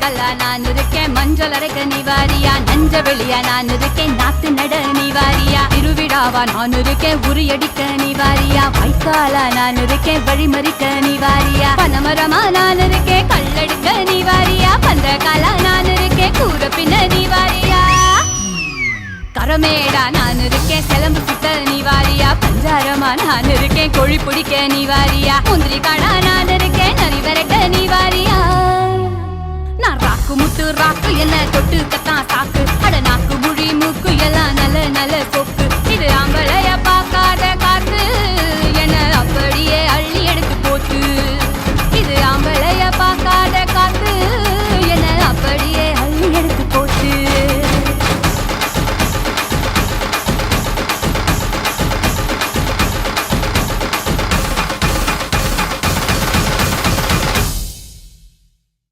கல்லா நான் இருக்கேன், மஞ்சள் அரைக்க நீ வாரியா, நஞ்ச வெளியா நான் இருக்கேன், நாத்து நட நீ வாரியா, திருவிழாவா நான் இருக்கேன், உரியடிக்க நீ வாரியா, வைக்காலா நான் இருக்கேன், வழிமறிக்க நீ வாரியா, பனமரமா நான் இருக்கேன், கல்லடிக்க நீ வாரியா, பந்தகாலா நான் இருக்கேன், கூற பின்ன நீ வாரியா, கரமேடா நான் இருக்கேன், சிலம்பு சுத்த நீ வாரியா, பஞ்சாரமா நான் இருக்கேன், கொழி பிடிக்க நீ வாரியா, முந்திரி காடா நான் இருக்கேன், நரி விரட்ட நீ வாரியா, நான் ராக்கு முட்டு ராக்கு என்ன தொட்டு